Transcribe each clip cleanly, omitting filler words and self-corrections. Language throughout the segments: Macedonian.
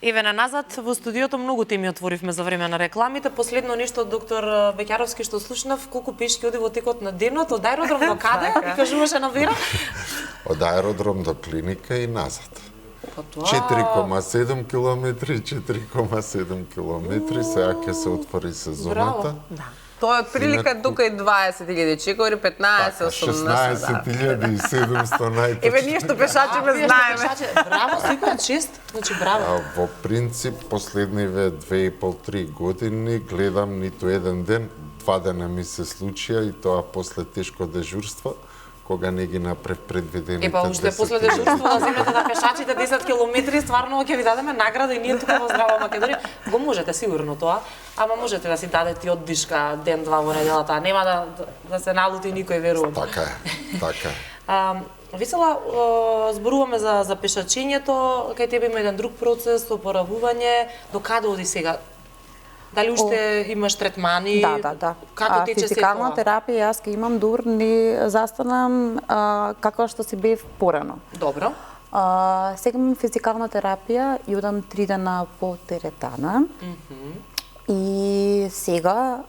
Еве на назад во студиото многу теми отворивме за време на рекламите. Последно нешто од доктор Беќаровски што слушнав, колку пешки оди во текот на денот од аеродром до каде? Кажуваше на Вера? Од аеродром до клиника и назад. 4,7 километри, 4,7 километри, сега ќе се отвори сезоната. Тоа е прилика тука и 20.000 чекори, 15, 18. 16.700 најточно. Еве ние што пешачи ме знаеме. Браво, секој чест, значи браво. Во принцип, последниве 2,5-3 години гледам ниту еден ден, 2 дена ми се случија и тоа после тешко дежурство, кога не ги направи предвидените 10 Епа, уште после дежурство да земете на пешачите 10 километри, стварно ќе ви дадеме награда и ние тука во Здрава Македонија. Го можете сигурно тоа, ама можете да си дадете оддишка ден-два во неделата, нема да се налути никој, верувам. Така е, така е. Весела, зборуваме за пешачењето, кај тебе има еден друг процес, опоравување, до каде оди сега? Дали уште имаш третмани? Да. Како тече физикална секоја? терапија јас ќе имам дур ни застанам како што си бев порано. Добро. Сега имам физикална терапија и одам 3 дена по теретана. И сега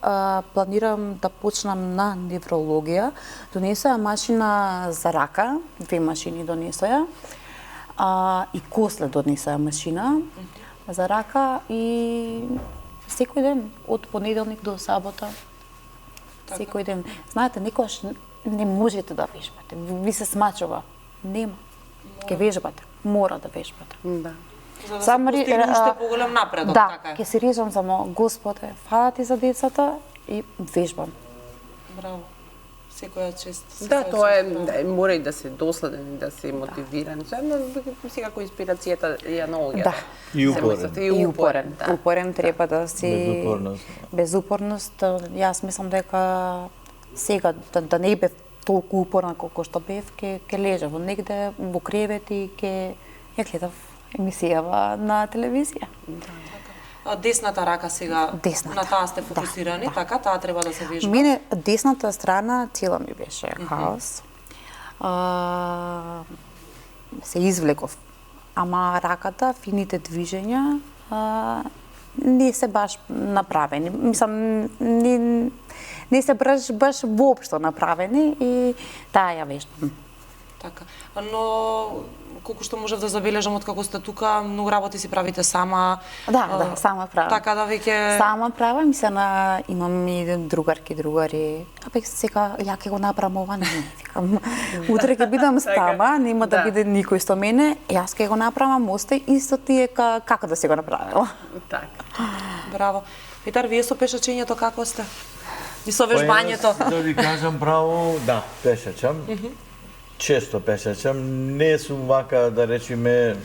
планирам да почнам на неврологија. Донесоја машина за рака, 2 машини донесоја. И косле донесоја машина за рака и секој ден, од понеделник до сабота, секој ден. Знаете, некојаш не можете да вежбате, ви се смачува. Нема. Ке вежбате, мора да вежбате. Да. За да се постигне уште поголем напредок, така е. Да, ке се режам само, Господе, фала ти за децата и вежбам. Браво. Секоја чест. Да, тоа е, мора и да се доследен и да се мотивиран. Сега кој инспирацијата ја наоѓа. Да. И упорен. И упорен. Да. Упорен треба да си... Безупорност. Безупорност. Јас мислам дека сега, да не бев толку упорна колку што бев, ке лежав негде во кревет и ке ја гледав емисијава на телевизија. Десната рака сега, Десната. на таа сте фокусирани, така, таа треба да се вежба. Мене десната страна цела ми беше хаос. Се извлеков. Ама раката, фините движења, не се баш направени. Мислам, не се баш воопшто направени и таа ја вежбам. Така. Но колку што можев да забележам откако сте тука, многу работи си правите сама. Да, сама правам. Така да веќе Сама правам, имам и другари. Абе сега ја ќе го направам ова, не, викам. Утре ќе бидам стама, нема да биде никој со мене, јас ќе го направам, осте исто тие како да се го направила. Така. Браво. Петар, вие со пешачењето како сте? И со вежбањето? Да ви кажам право, да, пешачам. Често пешачам, не сум вака да речеме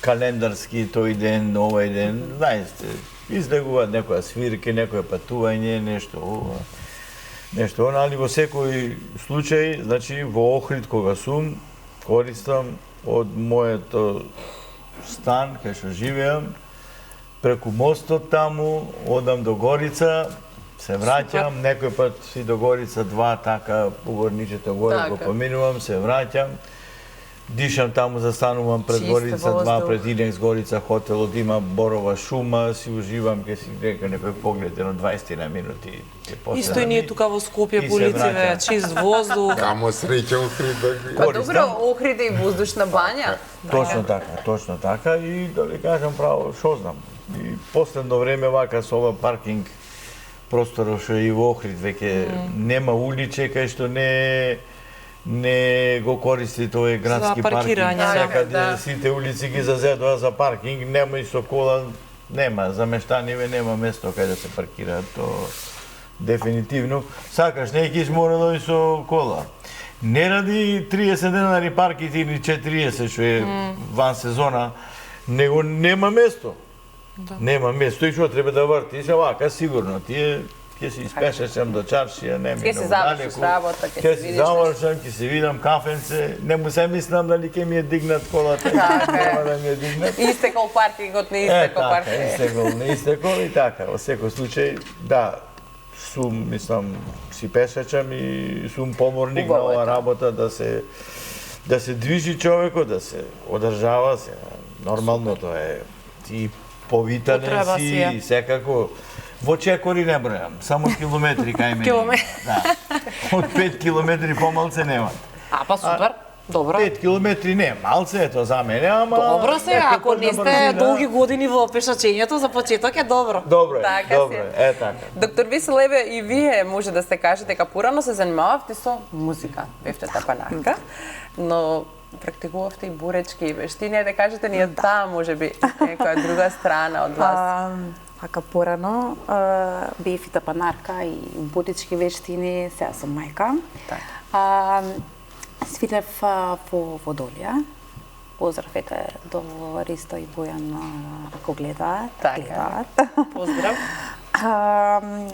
календарски тој ден, овој ден, знаете, излегуваат некоја свирка, некоја патување, нешто ова, нешто она, али во секој случај, значи во Охрид кога сум, користам од моето стан кај што живеам, преку мостот таму, одам до Горица, се враќам, некој пат и до Горица 2, така, по горничето горе го поминувам, се враќам, дишам таму, застанувам пред Горица 2, пред Инекс Горица хотелот, има борова шума, си уживам, ке си река некој поглед, едно 20 на минути. Исто и ние тука во Скопје по улиците, чист воздух. Камо среќа Охрид да ги... Па добро, Охрид е и воздушна бања. Точно така, и да ви кажам право, шо знам. И последно време вака со ова паркинг просторот што и во Охрид веќе нема уличе кај што не го користи тој градски паркинг. Секаде сите улици ги зазедува за паркинг, нема и со кола, нема, за мештаниве нема место кај да се паркираат, то дефинитивно. Сакаш, не ќе мора да со кола. Не ради 30 денари парките или 40 што е ван сезона, него нема место. Да. Нема место и што треба да вртиш, вака сигурно тие ќе се испешачам до чаршија, нема. Ќе се завршиш работа, ќе се завршам, ќе се видам кафенце, не му се мислам дали ќе ми е дигнат колата, нема да ми е дигнат. Истекол паркингот, не истекол паркингот. Истекол, не истекол и така. Во секој случај, да, сум, мислам, си пешачам и сум поморник на ова работа да се движи човекот, да се одржава се. Нормално тоа е. И повитален Потреба си е. си, секако. Во чекори не бројам, само километри кај мене. Да. Од 5 километри помалце нема. А, па супер. Добро. 5 километри не, малце е тоа за мене, ама... Добро се, ако не сте долги години во пешачењето, за почеток е добро. Добро е, Така добро си. е, така. Доктор Весел, еве и вие може да се кажете дека порано се занимававте со музика, бевте тапанарка, но практикувавте и буречки и вештини, да кажете ни таа можеби некоја друга страна од вас. Така порано бев и тапанарка и буречки вештини, сега сум мајка. Свирев во Водолија. Поздрав ете до Ристо и Бојан ако гледаат. Поздрав.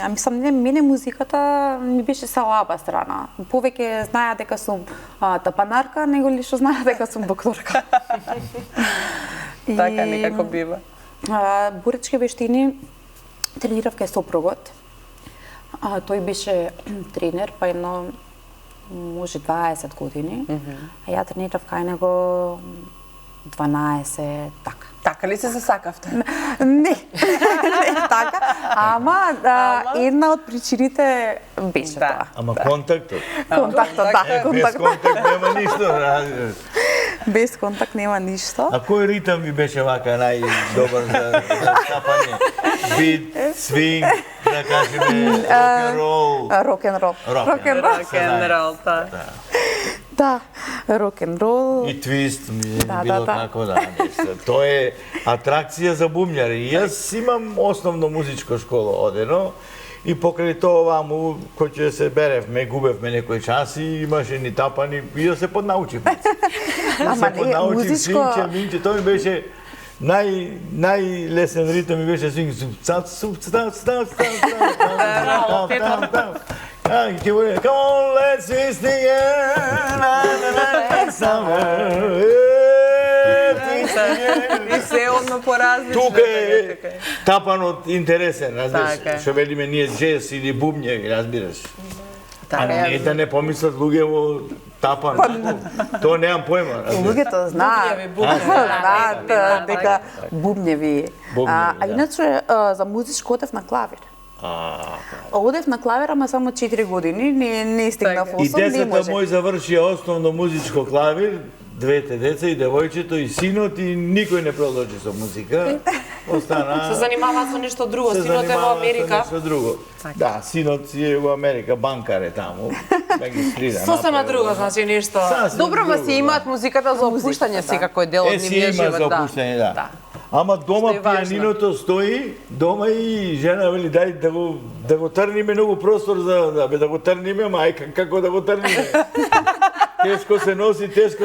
Мислам, не, мене музиката ми беше слаба страна. Повеќе знаеа дека сум тапанарка, него ли што знаеа дека сум докторка. Така некако бива. Буречки вештини тренирав кај сопругот. Тој беше тренер, па едно може 20 години, а ја тренирав кај него 12, така. Така ли се засакавте? Не така, ама една од причините беше тоа. Ама контактот? Контактот, да, Без контакт нема ништо. Без контакт нема ништо. А кој ритам ви беше вака најдобар за стапање? Бит, свинг, да кажеме, рок-н-рол. Рок-н-рол. Рок-н-рол, Да, рок-н-рол. И твист, Да, било да. како да. Тоа е атракција за бумњари. Јас имам основно музичко школа одено и покрај тоа ваму, кој ќе се беревме, губевме некој час и имаше ни тапани и да се поднаучивме. Ама се не, поднаучив музичко... свинче, минче, тоа ми беше најлесен ритм ми беше свинг. Come on, let's twist again. И се одно поразлично. Тука е тапанот интересен, разбираш, Така е. што велиме ние джез или бубњеви, разбираш. А Така е. не да не помислат луѓе во тапан. Тоа немам појма, разбираш. Луѓето знаат, знаат дека бубњеви. А да. иначе за музичко одев на клавир. Одев на клавир, ама само 4 години, не стигнав 8, И не децата може. мој завршија основно музичко клавир, двете деца и девојчето и синот и никој не продолжи со музика. Остана Се занимава со нешто друго, се синот е во занимава со Америка. нешто друго. Да, синот си е во Америка, банкар е таму. Регистриран. Сосема друго, значи нешто. Добро, ма си имаат музиката за опуштање, секако е дел од Си нивниот има живот, за да. опуштање, да. Ама дома Што е важно. пианиното стои, дома и жена вели дај да го трниме многу простор за да го трниме, мајка како да го трниме. Тешко се носи, Тешко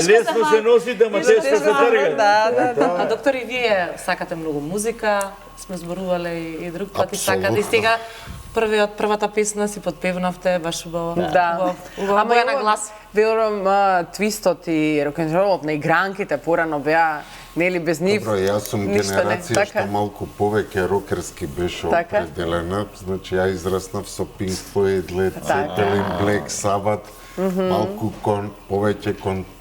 лесно се носи, ама тешко се трга. Да. А доктори, вие сакате многу музика, сме зборувале и друг пат и сакате. И Апсолутно. сега првата песна си подпевнавте, баш убаво. Да. Убаво боја на глас. Верувам, твистот и рок-н-ролот на игранките порано беа, нели без нив. Добро, јас сум ништо не. генерација Така. што малку повеќе рокерски беше Така. определена. Значи, ја израснав со Pink Floyd, Led Zeppelin, Black Sabbath, малку повеќе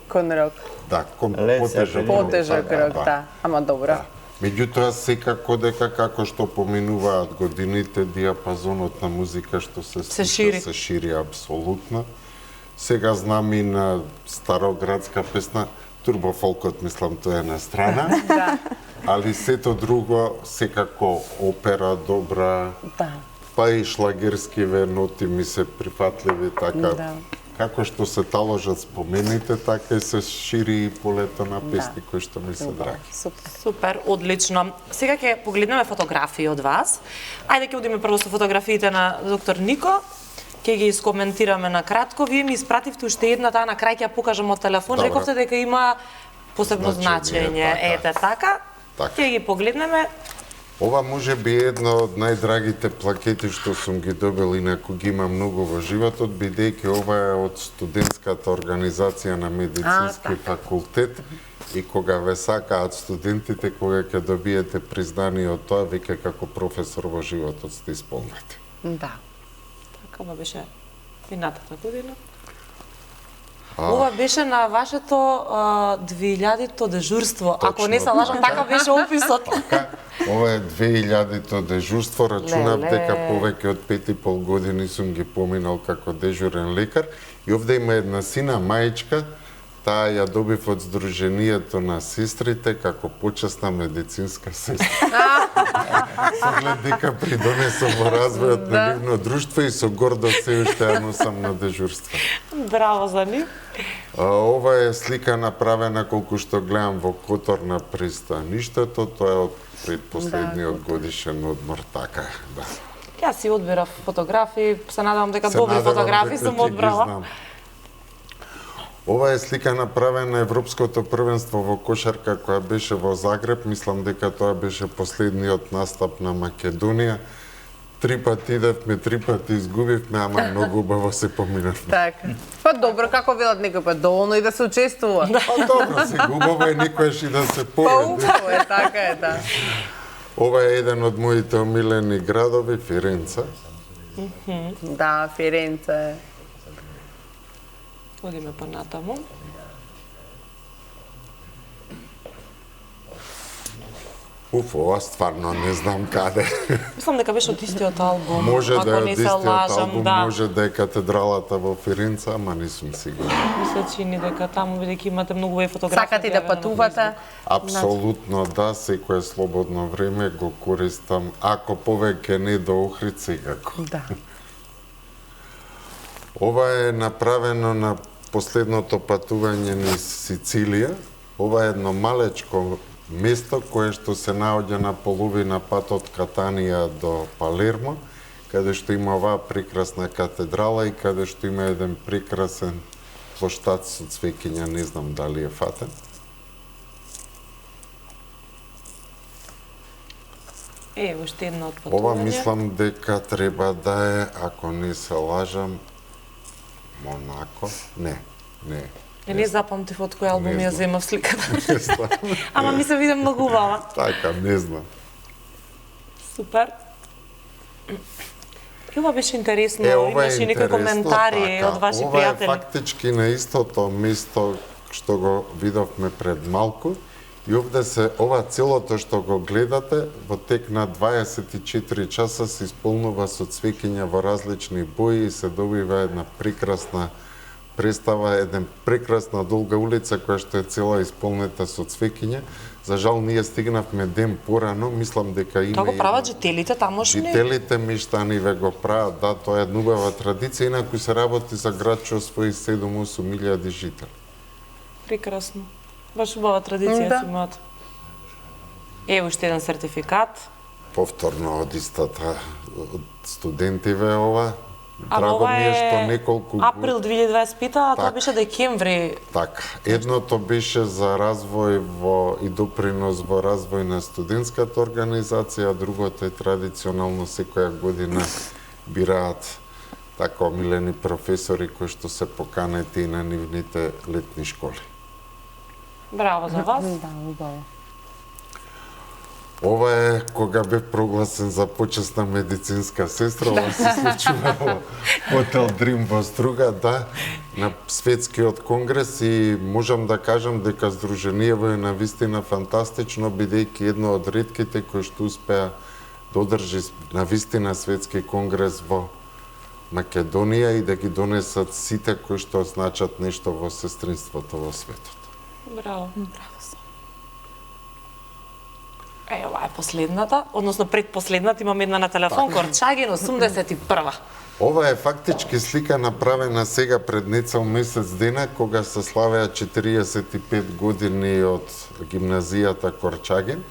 Кон рок. Led потежок Zeppelin. рок, Потежок така, рок, да. Ама добро. Меѓутоа, секако дека како што поминуваат годините, диапазонот на музика што се слуша шири. се шири апсолутно. Сега знам и на староградска песна, турбофолкот, мислам, тоа е на страна. Да. Али сето друго, секако опера добра, Да. па и шлагерскиве ноти ми се прифатливи, така. Да. Како што се таложат спомените, така и се шири и полето на песни кои што ми се драги. Супер. Супер, одлично. Сега ќе погледнеме фотографии од вас. Ајде ќе одиме прво со фотографиите на доктор Нико. Ќе ги искоментираме на кратко. Вие ми испративте уште една, таа на крај ќе ја покажам од телефон. Добро. Рековте дека има посебно Значење, значење. така. Ете така. Така. Ќе ги погледнеме. Ова може би е една од најдрагите плакети што сум ги добил, инаку ги имам многу во животот, бидејќи ова е од студентската организација на медицински факултет и кога ве сакаат студентите, кога ќе добиете признание од тоа, веќе како професор во животот сте исполнети. Да. Така ова беше минатата година. Ова беше на вашето 2000-то дежурство. Ако не се лажам, така беше описот. Така, ова е 2000-то дежурство, рачунав Леле. дека повеќе од 5,5 години сум ги поминал како дежурен лекар и овде има една сина маичка, таа ја добив од Сдруженијето на сестрите како почесна медицинска сестра. Со оглед дека придонесов во развојот на нивно друштво и со гордост се уште ја носам на дежурство. Браво за нив. Ова е слика направена колку што гледам во Котор на пристаништето, тоа е од предпоследниот годишен одмор, така е, да. Јас си одбирав фотографии, се надевам дека Се добри надевам фотографии дека сум ќе ги одбрала. знам. Ова е слика направена на Европското првенство во кошарка која беше во Загреб. Мислам дека тоа беше последниот настап на Македонија. 3 пати идевме, 3 пати изгубивме, ама многу убаво се поминавме. Така. Па добро, како велат некој пат, доволно и да се учествува. Па добро, се убаво е никош и да се Па поведе. убаво е, така е, да. Ова е еден од моите омилени градови, Фиренца. Да, Фиренца е. Одиме понатаму. Уф, ова стварно не знам каде. Мислам дека беше од истиот албум. Може да е ако од не се истиот лажам, албум, да. може да е катедралата во Фиренца, ама не сум сигурен. Ми се чини дека таму бидејќи имате многу убави фотографии. Сакате да објавени на патувате? Facebook. Апсолутно да, секое слободно време го користам, ако повеќе не до Охрид, секако. Да. Ова е направено на последното патување низ Сицилија. Ова е едно малечко место кое што се наоѓа на половина пат од Катанија до Палермо, каде што има оваа прекрасна катедрала и каде што има еден прекрасен плоштад со цвеќиња, не знам дали е фатен. Уште едно од патување. Ова мислам дека треба да е, ако не се лажам, Монако? Не. Не запамтив од кој албум Не ја знам. земав сликата. Не знам. Ама ми се виде многу убава. Така, не знам. Супер. И ова беше интересно, Ова е имаше некои интересно, коментари така. од ваши Ова е пријатели. фактички на истото место што го видовме пред малку. И овде се, ова целото што го гледате, во тек на 24 часа се исполнува со цвеќиња во различни бои и се добива една прекрасна представа, една прекрасна долга улица која што е цела исполнета со цвеќиња. За жал ние стигнавме ден порано, мислам дека има Тоа го прават една- жителите тамошни. Жителите мештаниве го прават, да, тоа е една убава традиција, инаку се работи за град што освои 7-8 илјади жители. Прекрасно. Баш убава традиција Да. си имаат. Уште еден сертификат. Повторно од истата од студентиве ова. Ама Драго ова ми е што е неколку април 2025, а тоа Така. беше декември. Така, едното беше за развој и допринос во развој на студентската организација, а другото е традиционално секоја година бираат така омилени професори кои што се поканети и на нивните летни школи. Браво за вас. Да, убаво. Ова е кога бев прогласен за почесна медицинска сестра, ова се случува во Хотел Дрим во Струга, да, на светскиот конгрес и можам да кажам дека Сдруженијево е навистина фантастично, бидејќи едно од ретките кои што успеа да одржи навистина светски конгрес во Македонија и да ги донесат сите кои што значат нешто во сестринството во светот. Браво. Ова е последната, односно предпоследната, имам една на телефон, Корчагин 81. Ова е фактички слика направена сега пред нецел месец дена, кога се славеа 45 години од гимназијата Корчагин.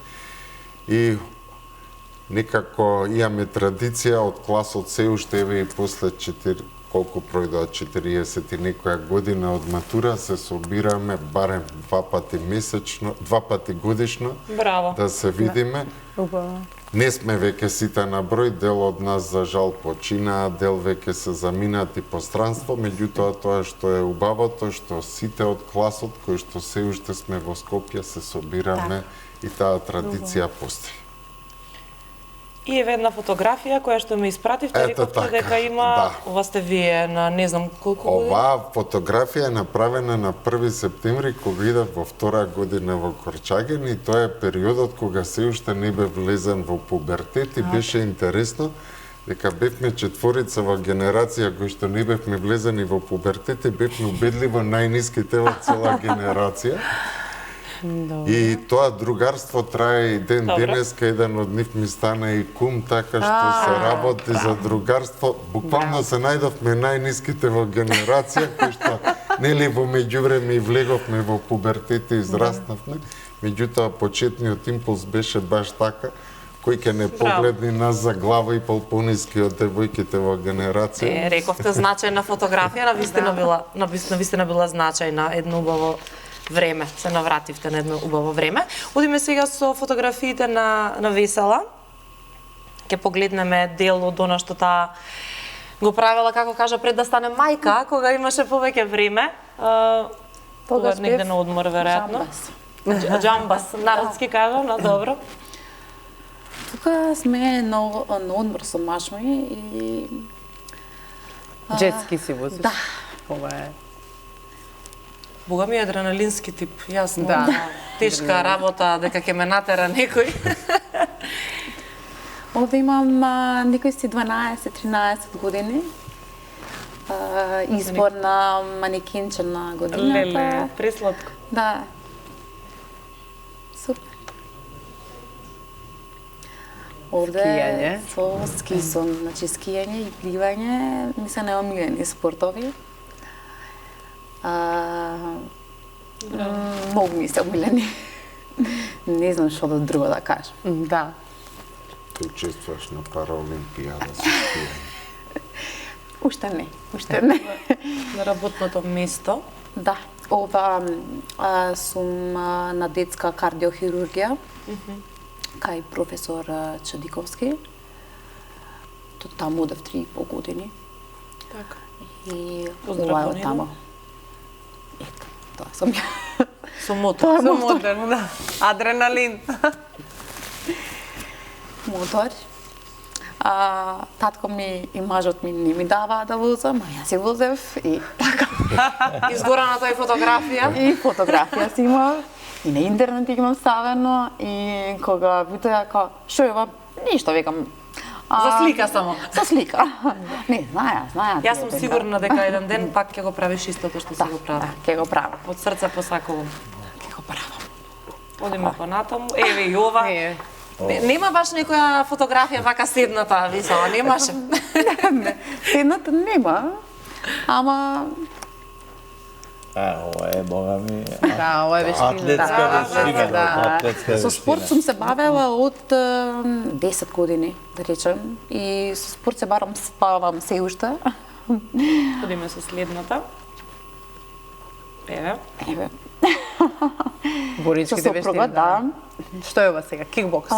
И некако имаме традиција од класот се уште еве и после 4 колку пројдоа 40 и некоја година од матура се собираме барем 2 пати месечно, 2 пати годишно Браво. да се видиме. Убаво. Не сме веќе сите на број, дел од нас за жал починаа, дел веќе се заминати по странство, меѓутоа тоа што е убавото, што сите од класот кои што се уште сме во Скопје се собираме и таа традиција постои. И еве една фотографија која што ме испративте, Ето рековте така, дека има, да. ова сте вие на не знам колку години. Оваа фотографија е направена на 1 септември кога идев во втора година во Корчаген и тоа е периодот кога се уште не бев влезен во пубертет и беше интересно дека бевме четворица во генерација кои што не бевме влезени во пубертет и бевме убедливо најниските во цела генерација. И тоа другарство трае и ден денеска, еден од нив ми стана и кум, така што се работи за другарство. Буквално се најдовме најниските во генерација, кои што нели во меѓувреме и влеговме во пубертет и израснавме. Меѓутоа почетниот импулс беше баш така, кој ќе не погледни нас за глава и пол пониски од девојките во генерација. Рековте значајна фотографија, навистина била значајна, едно убаво време, се навративте на едно убаво време. Одиме сега со фотографиите на Весела. Ќе погледнеме дел од она што таа го правела, како кажа, пред да стане мајка, кога имаше повеќе време. Тогаш негде на одмор, веројатно. Джамбас, народски кажа, но добро. Тука сме на одмор со маж ми и... Джетски си возиш? Да. Ова е... Бога ми е адреналински тип, јасно. Да. Тешка работа, дека ќе ме натера некој. Овде имам некои си 12-13 години. Избор на манекенче на годината. Леле, пресладко. Да. Супер. Овде Скијање. со ски сум, значи скијање и пливање ми се најомилени спортови. Многу ми се омилени. Не знам што друго да кажам. Да. Ти учествуваш на Параолимпијада со скијање. Уште не. На работното место. Да, ова сум на детска кардиохирургија, кај професор Чадиковски. Таму одев 3,5 години. Така. И Поздрав ова до од него. таму. Ето, тоа сум ја. Со мотор. Со мотор, да. Адреналин. Мотор. Татко ми и мажот ми не ми даваа да возам, а јас си возев и така. Изгораната и фотографија. И фотографија си имав, и на интернет ги имам ставено, и кога питаа како, што е ова? Ништо, викам. За слика само. За слика. Не, знаја. Јас сум сигурна дека еден ден пак ќе го правиш истото што си го Да, прави. ќе го правам. Од срце посакувам. Ќе го правам. Одиме понатаму. Еве и ова. Е. Нема баш некоја фотографија вака седната, Весела, немаше. Седната нема, ама Ова е, бога ми, Да, ова е вештина. атлетска вештина. Да. Атлетска со спорт вештина. сум се бавела од 10 години, да речем, и со спорт се бавам се уште. Одиме со следната. Еве. Еве, со Боричките сопруга, вештини. да. Што е ова сега? Кикбокс?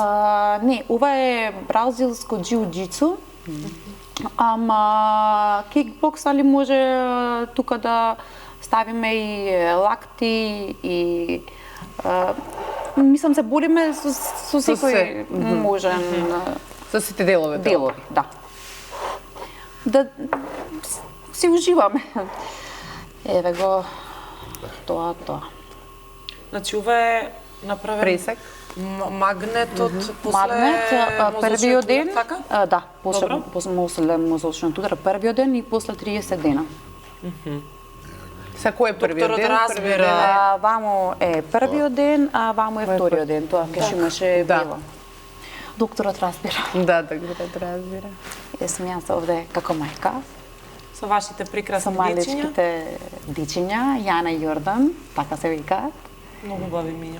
Не, ова е бразилско џиу-џицу. Ама кикбокс, али може тука да ставиме и лакти и мислам се бориме со се. секој можен Со сите делови. делови, да. Да си уживаме. Еве го тоа. Значи ова е направен Пресек. магнетот после Магнет, првиот ден, така? да, Добро. после мозочниот удар, првиот ден и после 30 дена. Са кој е првиот Докторот ден? разбира. Првиот ден е- Вамо е првиот ден, а вамо е вториот ден. Тоа кај имаше Да. бело. Докторот разбира. Да, докторот разбира. Јас сум јас овде како мајка, Со вашите со прекрасни дечиња. малечките дичиња, Јана и Јордан, така се викаат. Многу убави миња.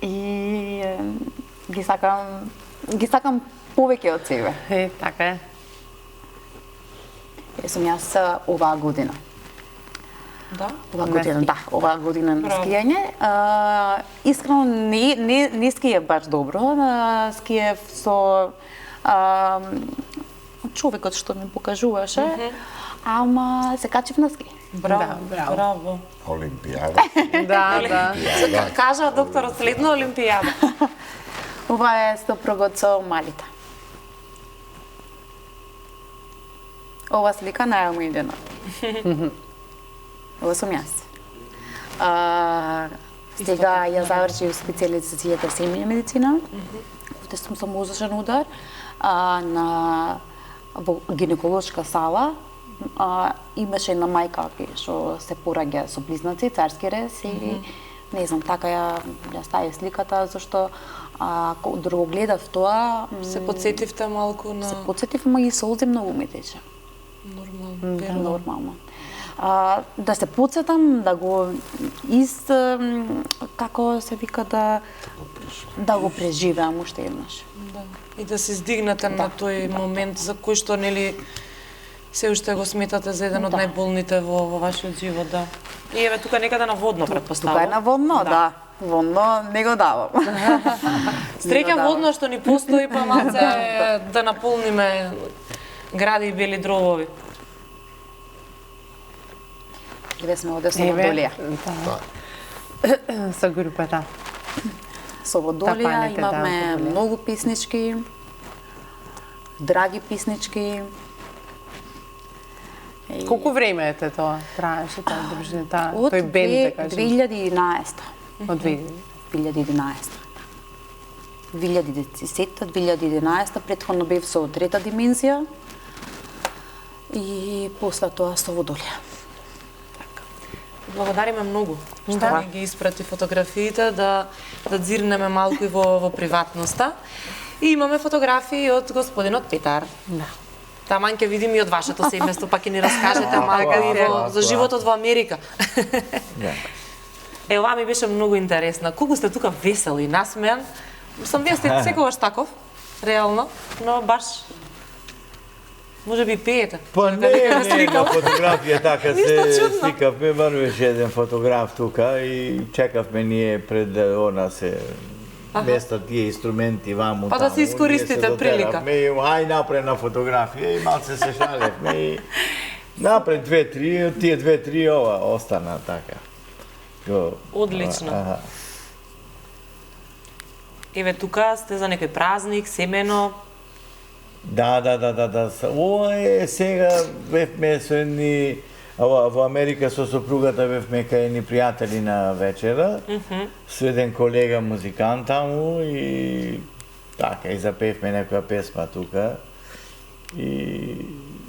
И ги сакам повеќе од себе. Така е. Јас сум јас оваа година. Да? Оваа година на Браво. скијање. Искрено не скијав баш добро, скијав со човекот што ми покажуваше, ама се качив на ски. Браво, Да, браво. браво. Олимпијада. Да, да. Кажа докторот следно Олимпијада. Ова е сопругот со малите. Ова слика најомилена. Ова сум јас. Сега ја завршив специјализацијата семејна медицина. Овде сум со мозочен удар во гинеколошка сала. Имаше една мајка што се пораѓа со близнаци, царски рез и не знам, така ја стави сликата зашто ако друго гледав тоа Се подсетивте малку на се подсетив, ама и солзи многу ми тече. нормално. Да, нормално. Да се подсетам, да го како се вика да го преживеам уште еднаш. Да. И да се издигнете на тој момент за кој што нели се уште го сметате за еден од најболните во вашиот живот, да. И еве тука некаде на водно претпоставувам. Тука е на водно, да. Водно не го давам. Среќа водно што ни постои па малце да наполниме гради и бели дровови. Еве сме оде со Водолија. Со групата. Со Водолија Тапаните, да, имаме Водолија. многу песнички, драги песнички. Колку време ете тоа? Траеше таа дружина, Од тој бенд, да кажем. 2011. Од 2011. 2010-2011, претходно бев со Трета димензија и после тоа со Водолија. Благодариме многу што Да. ни ги испрати фотографиите да дзирнеме малку и во приватноста. И имаме фотографии од господинот Петар. Да. Таман ќе видиме и од вашето семејство, па ќе ни раскажете малку и за животот во Америка. Ова ми беше многу интересна. Колку сте тука весел и насмеан. Сам вие сте секогаш таков, реално, но баш може би пеете. Па не, на фотографија така Ништо се чудно. сликавме, врвеше еден фотограф тука и чекавме ние пред она се места тие инструменти ваму Па да се искористите прилика. И ај напред на фотографија и малце се шалевме и напред две-три, тие две-три ова остана така. Одлично. Аха. Еве тука сте за некој празник, семено. Да. Ова е сега бевме со едни во Америка со сопругата бевме кај едни пријатели на вечера. Со еден колега музикант таму и така и запевме некоја песма тука. И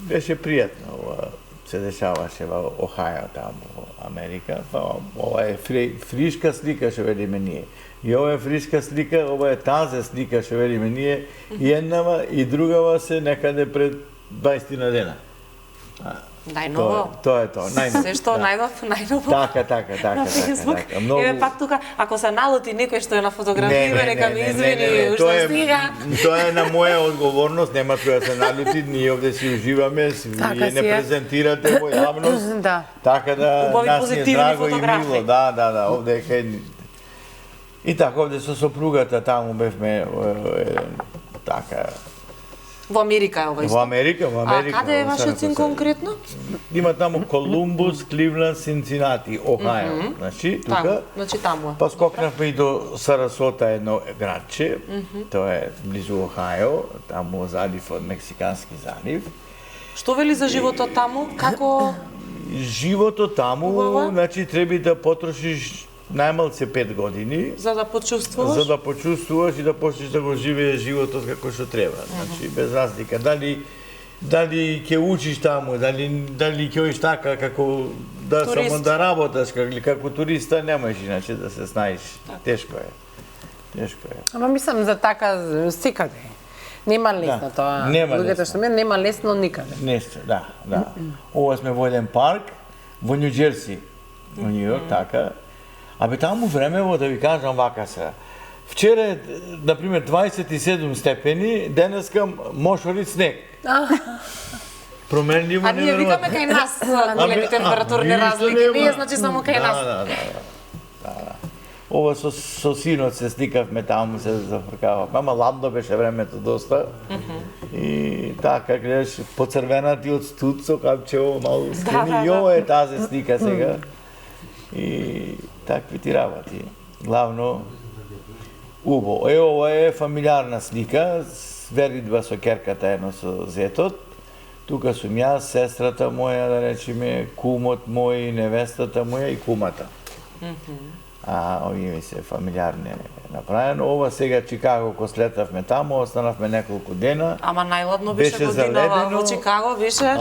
беше пријатно ова се дешаваше во Охајо таму во Америка. Па ова е фришка слика што велиме ние. И ова е фришка слика, ова е таза слика што велиме ние, и еднава и другава се некаде пред 20 на дена. Најново. Тоа е тоа, најново. Се што да. најново. Така. На Фейсбук. Многу... Еве пак тука, ако се налути некој што е на фотографија, нека ми извини, уште стига. Тоа е на моја одговорност, нема која се налути, ние овде си уживаме, вие не презентирате во јавност. Да. Така да Убави нас ни е позитивни драго и фотографии. мило. Да, овде е кај... И така, овде со сопругата таму бевме така... Во Америка е ова исто. Во Америка. А каде е вашиот син конкретно? Има таму Колумбус, Кливленд, Синцинати, Охајо. Значи, тука. Таму, значи таму е. Па скокнавме и до Сарасота, едно градче. Тоа е близу Охајо, таму залив од Мексикански залив. Што вели за животот таму? Како Животот таму, Убава. значи треба да потрошиш најмалце 5 години за да почувствуваш? за да почувствуваш и да почнеш да го живееш животот како што треба. Значи без разлика дали ќе учиш таму, дали ќе одиш така како да Турист. само да работаш како туриста, немаш иначе да се знаеш. Тешко е. Ама мислам за така секаде. Нема лесно тоа. нема Луѓето лесно. што мен нема лесно никаде. Нешто, да. Ова сме во еден парк во Њу Џерси, во Њу Јорк, така. Абе таму времево да ви кажам вака се. Вчера е, например, 27 степени, денеска мошори снег. Променливо А ние викаме кај нас големи температурни разлики, ние значи само кај нас. Да. Ова со синот се сликавме таму, се зафркававме, ама ладно беше времето доста. И така, гледаш, поцрвенати од студ со капчево, малку скрени, и ова е тази слика сега. И такви ти работи. Главно, убаво. Ова е фамилиарна слика, веридба со керката едно со зетот. тука сум јас, сестрата моја, да речеме, кумот мој, невестата моја и кумата. Овие ми се фамилиарни направено. Ова сега Чикаго, кога слетавме таму, останавме неколку дена. Ама најладно беше годинава во Чикаго, беше.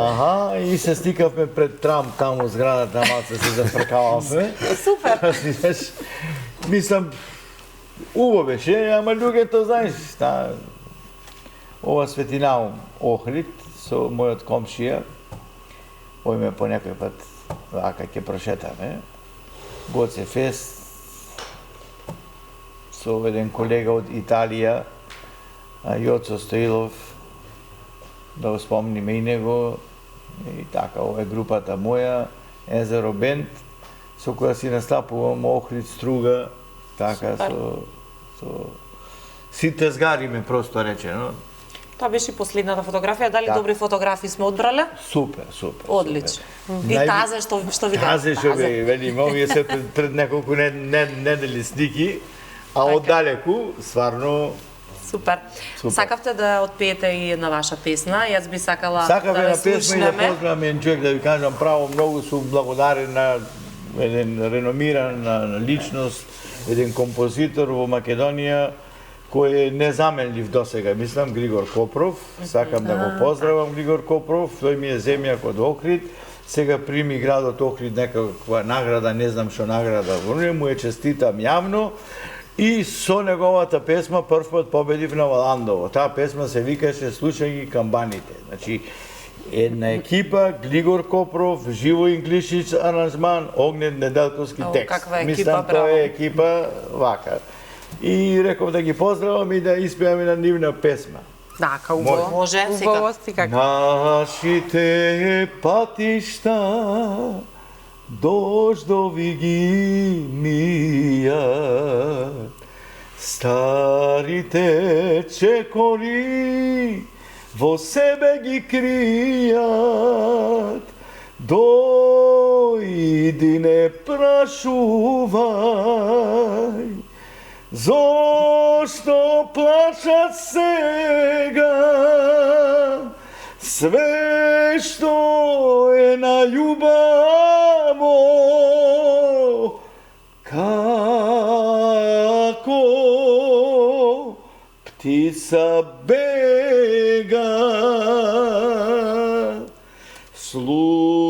И се стикавме пред Трамп таму зградата, малце се зафркававме. Супер. Мислам, убаво беше, ама луѓето, знаеш, ова Светина Охрид со мојот комшија, ој ме по некој пат, вака ќе прошетаме, Гоце Фест, со еден колега од Италија, Јоцо Стоилов, да го спомниме и него, и така, ова е групата моја, Езеро Бенд, со која си настапувам Охрид, Струга, така, со сите згариме, просто речено. Тоа беше последната фотографија, дали добри фотографии сме одбрале? Супер. Одлично. И тазе што виде. Тазе што ви велиме, овие се пред неколку недели слики, а оддалеку, стварно. Супер. Сакавте да отпеете и една ваша песна, јас би сакала да ја песна и да поздравам еден човек, да ви кажам право, многу сум благодарен на еден реномиран личност, еден композитор во Македонија, кој е незаменлив досега, мислам, Григор Копров. Сакам да го поздравам Григор Копров, тој ми е земјак од Охрид. Сега прими градот Охрид некаква награда, не знам што награда, му е честитам јавно. И со неговата песма првпат победив на Валандово. Таа песма се викаше "Слушај ги камбаните". Значи, една екипа, Григор Копров, Живо Инглишич аранжман, Огнен Неделковски текст. Каква екипа, мислам, браво. Тоа е екипа вака. И реков да ги поздравам и да испеаме на нивна песма. Така, убаво. Може, Убаво сега. си како. Нашите патишта дождови ги мијат, старите чекори во себе ги кријат. Дојди не прашувај, зошто плачат сега? Све што е на љубаво, како птица бега.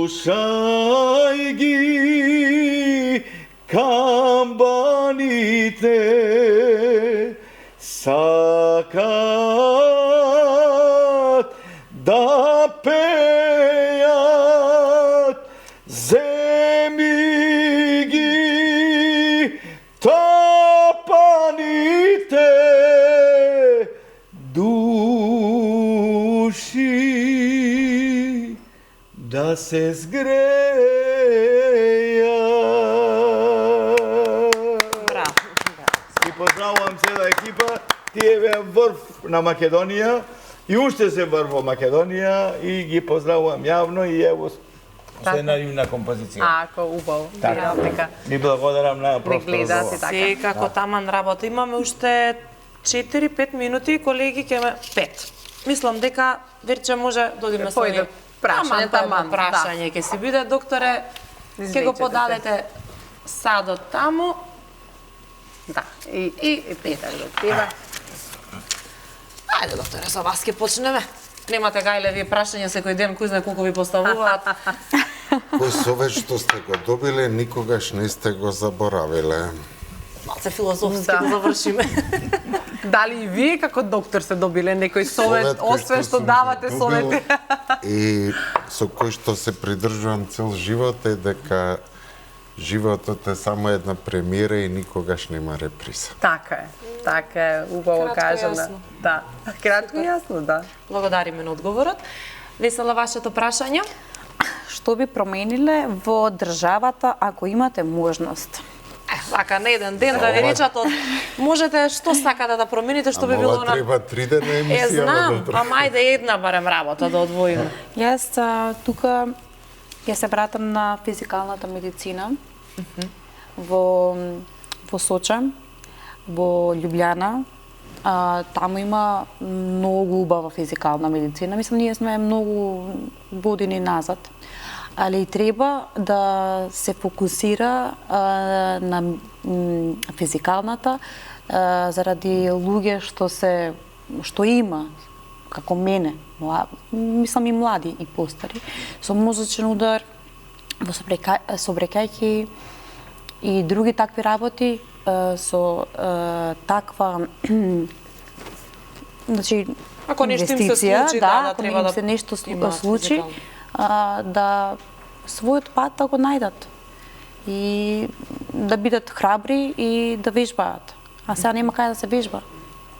Слушај ги камбаните, сакат да пејат, земи ги тапаните души да се згрејат. Браво. И поздравувам цела екипа, тие беа врв на Македонија и уште се врв во Македонија и ги поздравувам јавно и ево се на нивна композиција. Ако, убаво. Така. Ми благодарам на Не простор гледат за и така. Секако таман работа. Имаме уште 4-5 минути, колеги, ќе ме 5. Мислам дека вече може додиме со Појде прашање таман, прашање ќе си биде, докторе, ќе го Извлечете подадете садот таму. Да, и Петар до тебе. Ајде, докторе, со вас ќе почнеме. Немате гајле вие прашања секој ден, кој знае колку ви поставуваат. Кој совет што сте го добиле, никогаш не сте го заборавиле. Малце филозофски Да. да завршиме. Дали и вие како доктор се добиле некој совет, кој освен што сум давате го совети? добил И со кој што се придржувам цел живот е дека животот е само една премиера и никогаш нема реприза. Така е, убаво Кратко кажано. јасно. Да, кратко и јасно, да. Благодариме на одговорот. Весела, вашето прашање? Што би промениле во државата ако имате можност? Вака, на еден ден да ви речат од можете што сакате да промените, што би Ама било ова треба 3 дена емисија. знам, ама ајде една барем работа да одвоиме. Јас тука ја се вратам на физикалната медицина во Соча, во Љубљана, таму има многу убава физикална медицина. Мислам, ние сме многу години назад. Али треба да се фокусира на физикалната заради луѓе што има како мене, мислам и млади и постари, со мозочен удар, во собрекајки и други такви работи, со таква значи Ако нешто им се инвестиција, случи, ако треба им да се нешто има случи, физикално. да својот пат да го најдат и да бидат храбри и да вежбаат. А сега нема кај да се вежба.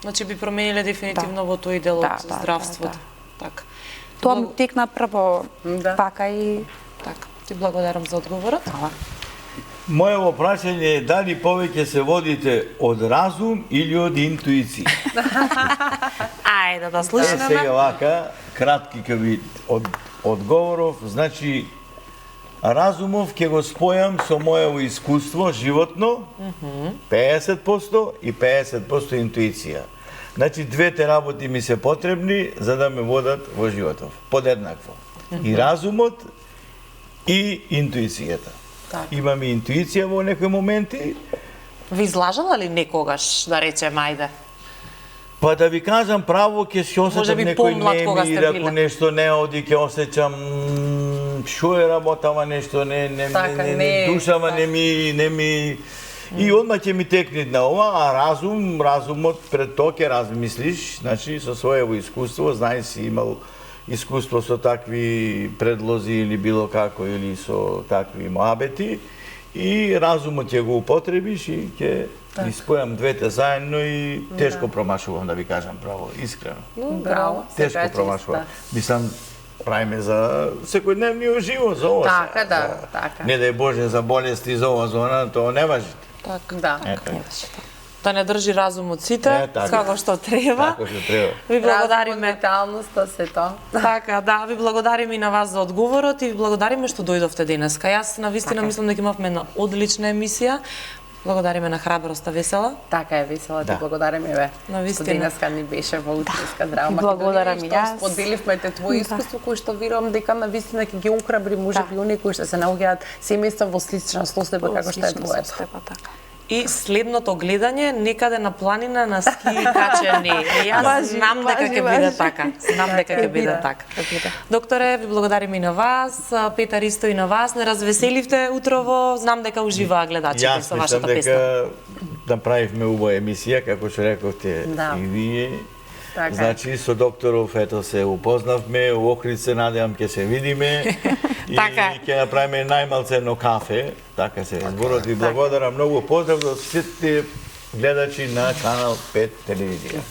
Значи би промениле дефинитивно во тој дел од здравството. Така. Тоа текна прво така и така. Ти благодарам за одговорот. Моето прашање е дали повеќе се водите од разум или од интуиција? Ајде да Сега слушнеме. вака, кратки ќе ви одговоров, значи разумов ќе го спојам со моето искуство животно, 50% и 50% интуиција. Значи двете работи ми се потребни за да ме водат во животов, подеднакво. И разумот и интуицијата. Имам и интуиција во некои моменти. Ви излажала ли некогаш, да речем, ајде? Па да ви кажам право, ќе се осетам Можеби некој помлад кога неми, сте ако биле. нешто не оди, ќе осеќам шо е работава нешто, не душава, не ми и одма ќе ми текне на ова, а разумот пред тоа ќе размислиш, значи со своево искуство, знај си имал искуство со такви предлози или било како, или со такви моабети, и разумот ќе го употребиш и ќе испојам двете заедно и тешко промашувам, да ви кажам право, искрено. Браво. Тешко промашувам. Мислам, правиме за секојдневниот живот, за ова. Така, да, така. Не дај Боже за болести, за ова, за она, тоа не важи. Така. Да. Да не држи разумот сите, така. како што треба. Како што треба. Ви благодариме. Менталноста, се тоа. Така, да, ви благодариме и на вас за одговорот и ви благодариме што дојдовте денеска. Јас навистина мислам дека имавме една одлична емисија. Благодариме на храброста весела. Така е, весела, ти благодариме бе. Навистина. Што денеска ни беше во Утринска здрава Благодарам Македонија, и што јас. споделивме твои искуство кои што верувам дека навистина ќе ги охрабри можеби оние кои што се наоѓаат семејства во слична состојба како што е твоето. Така. И следното гледање некаде на планина на ски качени. И јас Важи, знам дека важи, ќе биде важи. така. Знам дека ќе биде така. Докторе, ви благодариме и на вас, Петар исто и на вас. Не развеселивте утрово. Знам дека уживаа гледачите Јас со мислам вашата песна. дека направивме убава емисија, како што рековте и вие. Така. Значи, со докторов, ето се упознавме, у Охрид се надевам ќе се видиме и Така. ќе направиме најмалце едно кафе, така се зборот. Ви благодарам многу, поздрав до сите гледачи на Канал 5 телевизија.